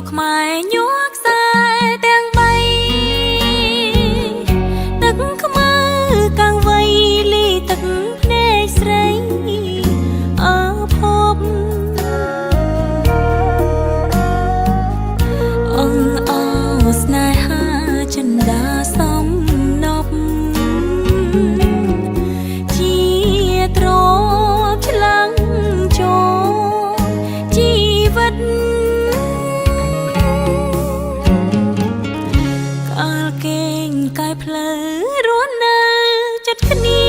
ខ្មែរញ័រខ្សែទាំងបីទឹកខ្មៅកាំងវៃលីទឹកភ្នែកស្រីអើភពអងអស្នេហាចិន្តាសំណប់ជាទ្រព្យឆ្លាំងចូលជីវិតកាលគេងកាយផ្លូវរស់នៅចិត្តគ្នា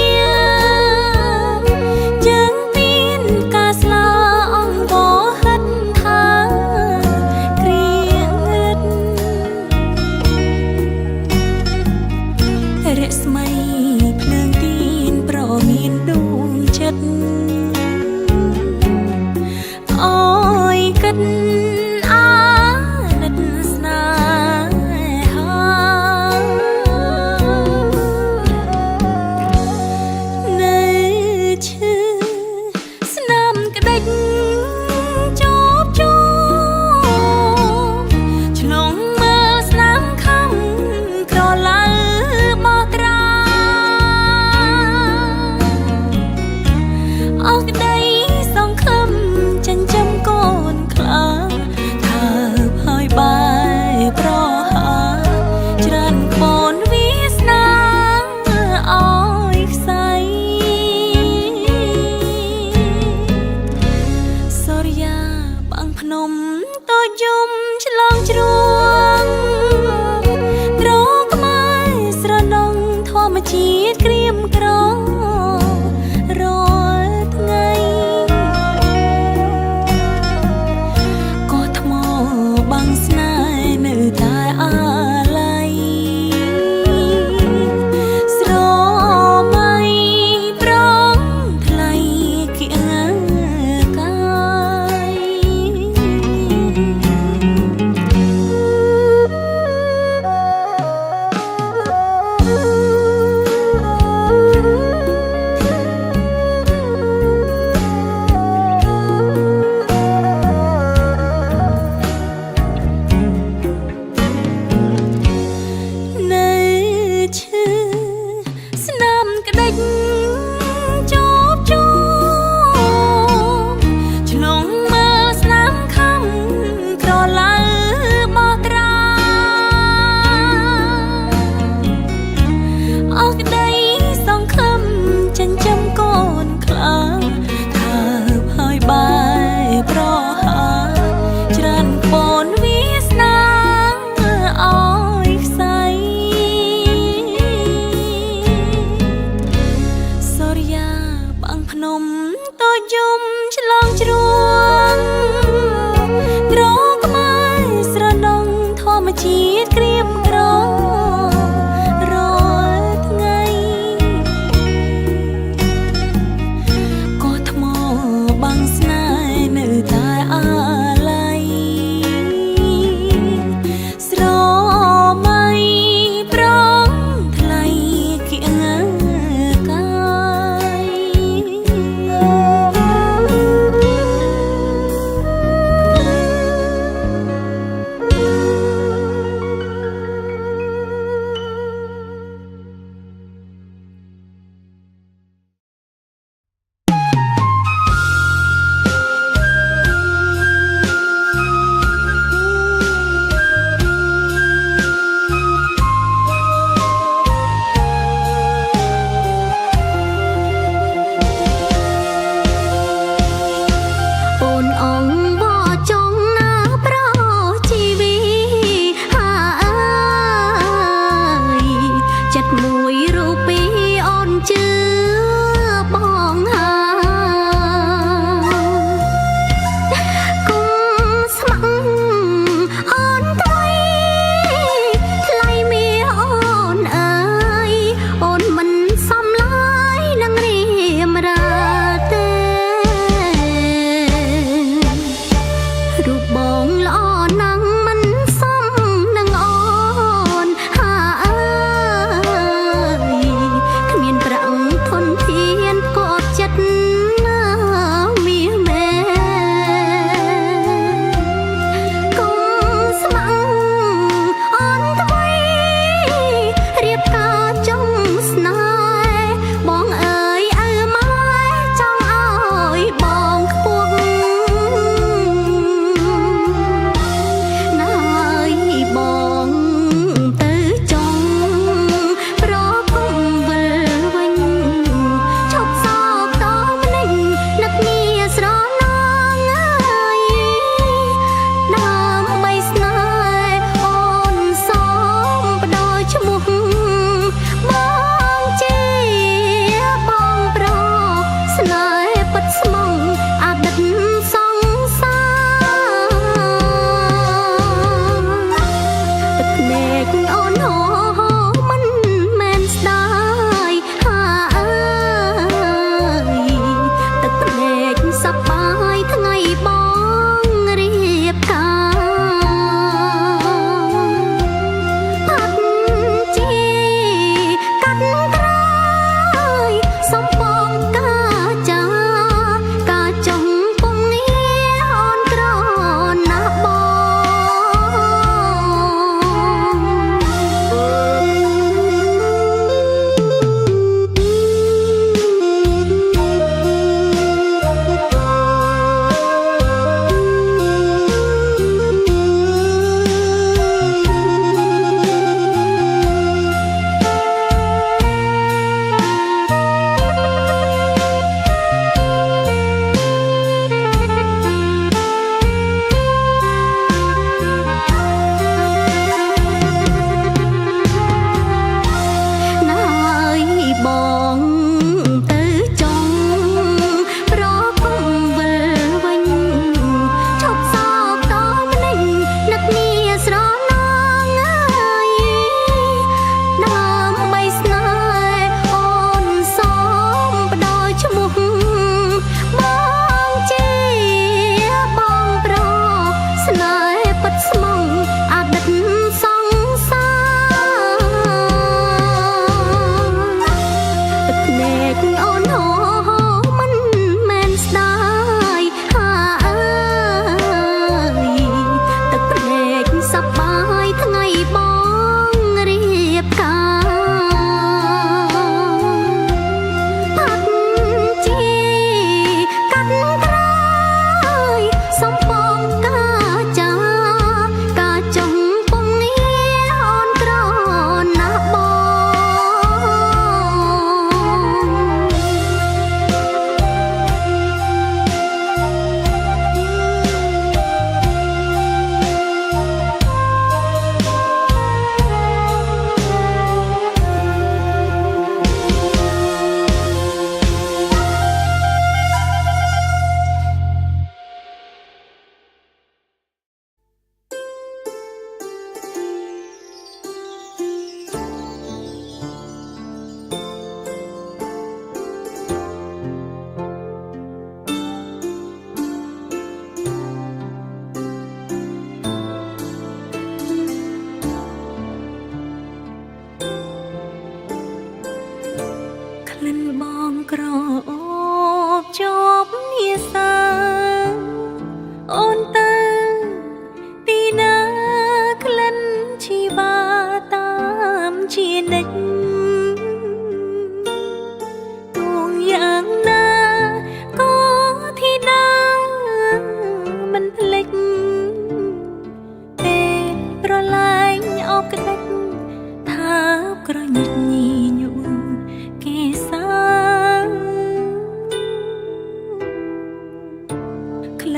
យើងមានការស្លាអង្គហិតថាគ្រៀងរិតរស្មីភ្លើងទីនប្រមានដួងចិត្តអើយគិតអាណិតស្នេហានៅឈឺស្នាមក្ដិចជាប់ជួឆ្លងមើលស្នាមខំក្រឡៅបោះត្រាអស់ក្ដីសង្ឃឹមចិញ្ចឹមកូនខ្លាថាហើយបែប្រហាច្រើនកូនវាសនាអើយខ្សែសូរិយាបាំងភ្នំតូចយំឆ្លងជ្រួងត្រខ្មែរស្រនងធម្មជាតិក្រៀមក្ររាល់ថ្ងៃក៏ថ្មបាំងស្នេហ៍នៅតែអាល័យស្រមៃប្រងថ្លៃគៀងកាយ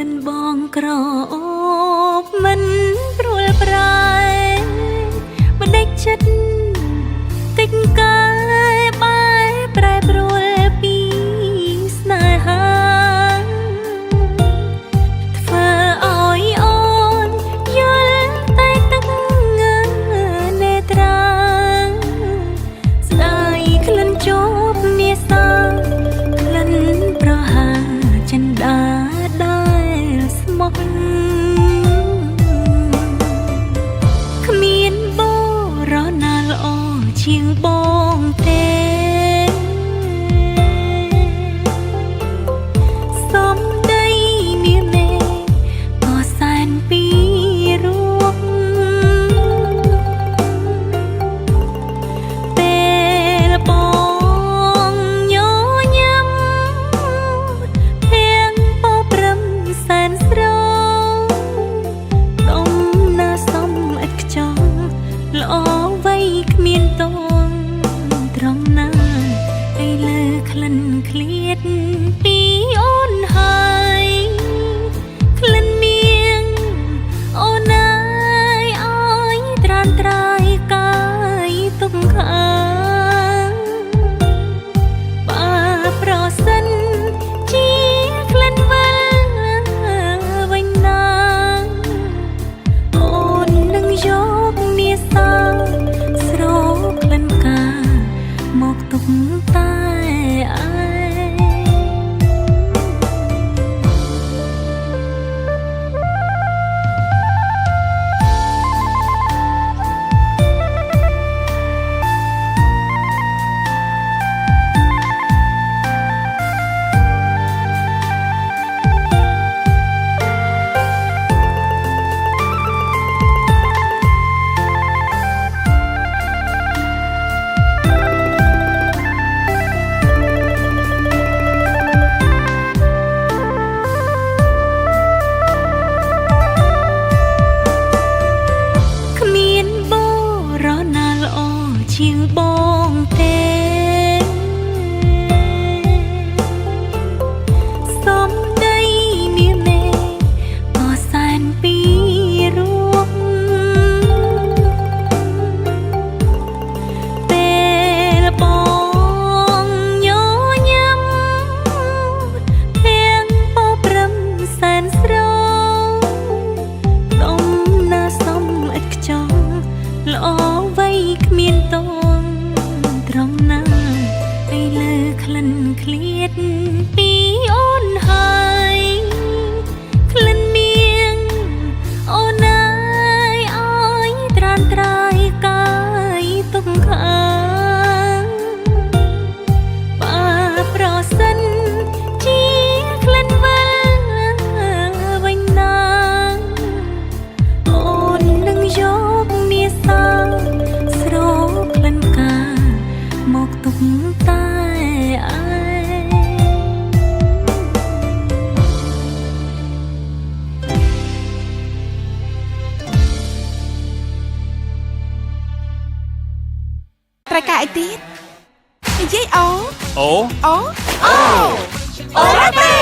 ិនបងក្រអូបមិនព្រួលប្រែមិនដេចចិត្តតិចកាយបែប្រែប្រួលពីស្នេហាធ្វើឲ្យអូនយល់តែទឹកនេត្រាស្ដាយក្លិនជាប់នេសាក្លិនប្រហាចិនដាដែលស្មោះគ្មានបរោះណាល្អជាងបងទេសំដីមានមេក៏សែនពីរោះពេលបងញញឹមធៀងពោព្រឹមសែនស្រងដំណាសំឥតខ្ចង់ល្អវ័យគ្មានតងត្រង់ណាឯលើក្លិនឃ្លៀតពីអូនហើយក្លិនមៀងអូនអើយឲ្យត្រានត្រាយកាយទុកខាបើប្រសិនជាក្លិនវិលវិញណាអូននឹងយកមាសាស្រោក្លិនកាមកទុកតែឯងជាងបងទេសំដីមានមេក៏សែនពីរោះពេលបងញញឹមធៀងពោព្រឹមសែនស្រងដំណាសំឥតខ្ចង់ល្អវ័យគ្មានតងត្រង់ណាឯលើក្លិនឃ្លៀតពីអូនហើយក្លិនមៀងអូនអើយឲ្យត្រានត្រាយកាយទុកខាបើប្រសិនជាក្លិនវិលវិញណាអូននឹងយកមាសាស្រោក្លិនកាមកទុកតែឯងត្រូវការអីទៀតនិយាយអូអូអូអូរ៉ាប់េ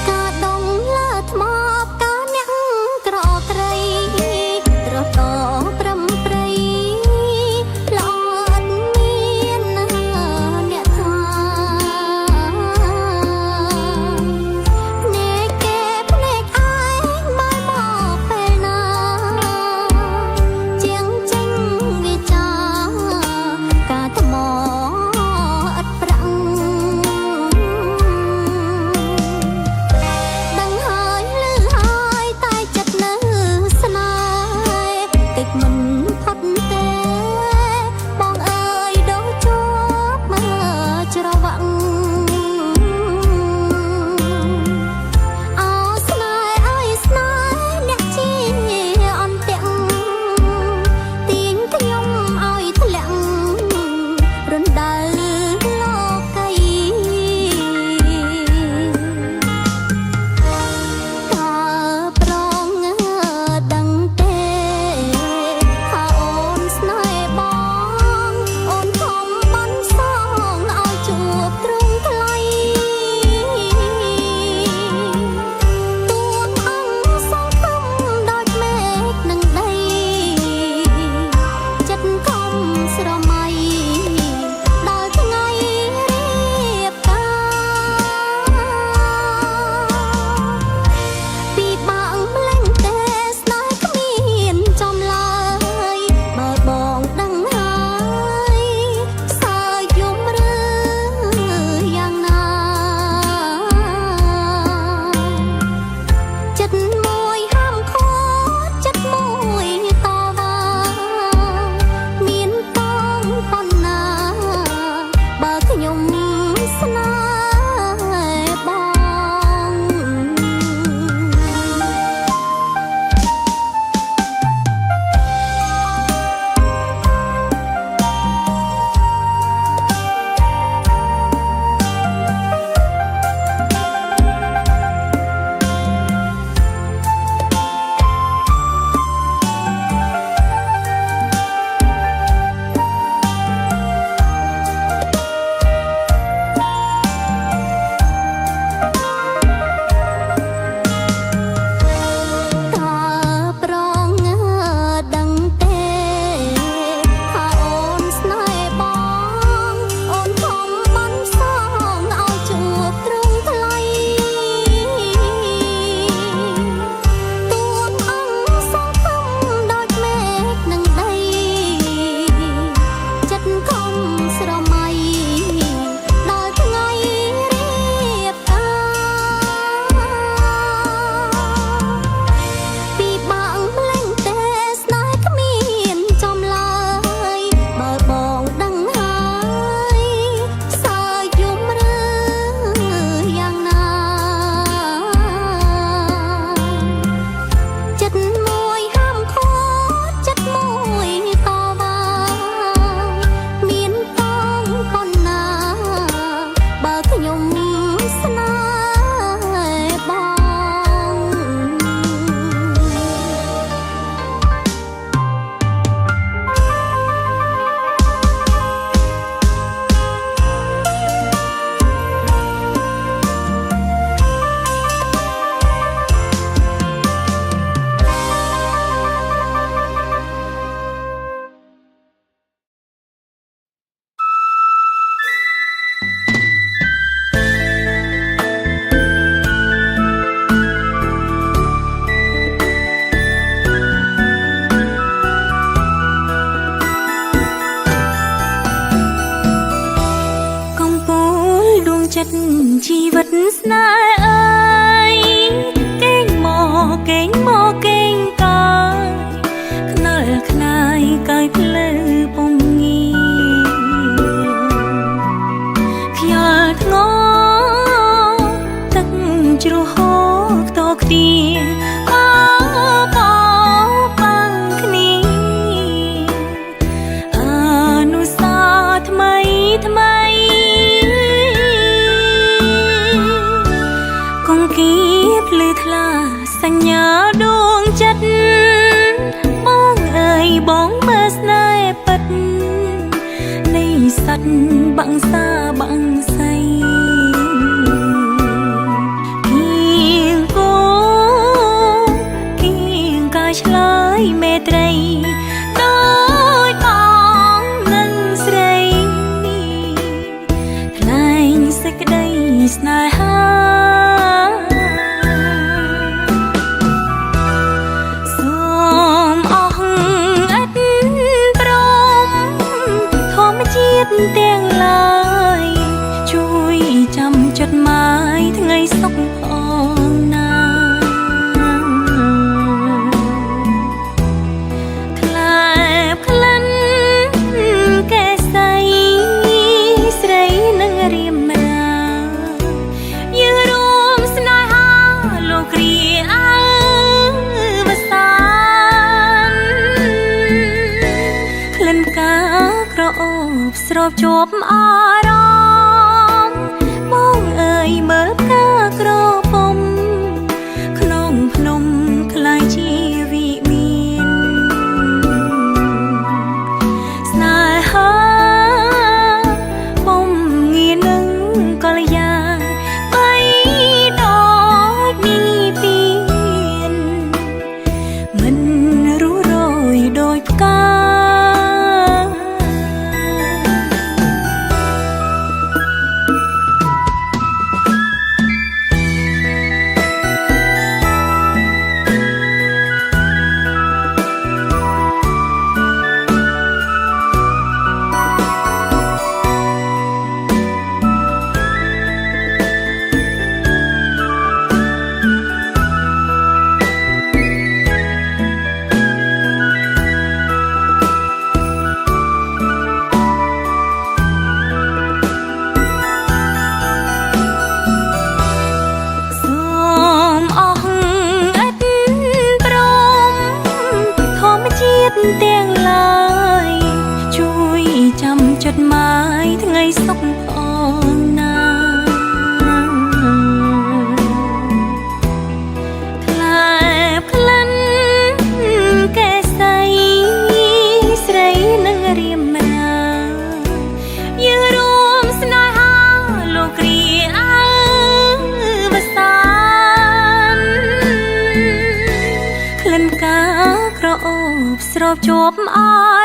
កាដងលើថ្មកាអ្នកក្រក្រៃត្រកតប្រំប្រៃ ចិត្តជីវិតស្នេហ៍អើយកេងមកកេងមកកេងកាយខ្នល់ខ្នាយកាយភ្លឺពងងាខ្យល់ធ្ងរទឹកជ្រោះហូរតគ្នាបបាំងគ្នាអនុស្សាវរីយ៍ថ្មីថ្មីគង្គាភ្លឺថ្លាសញ្ញាដួងចិត្តបងអើយបងមើលស្នេហ៍ពិតនៃសត្វបាំងសាបាំងសៃគៀងគោគៀងកាយឆ្លើយមេត្រីដូចបងនឹងស្រីថ្លែងសេចក្តីស្នេហាទាំងឡើយជួយចាំចดหมายថ្ងៃសុខផងណាក្លែបក្លិនកែសីស្រីនឹងរៀមរាយើងរួមស្នេហាលោកគ្រាអើវសានក្លិនកាក្រអូបស្របជាប់អារម្មណ៍បងអើយមើលផ្កាក្រពុំក្នុងភ្នំខ្លាយជាវិមានស្នេហាពុំងាយនឹងកល្យាបីដូចនេះពៀនមិនរੂរយដូចផ្កាទាំងឡើយជួយចាំចดหมายថ្ងៃសុខផងណាក្លែបក្លិនកែសីស្រីនឹងរៀមរាយើងរួមស្នេហាលោកគ្រាអើវសានក្លិនកាក្រអូបស្របជាប់អា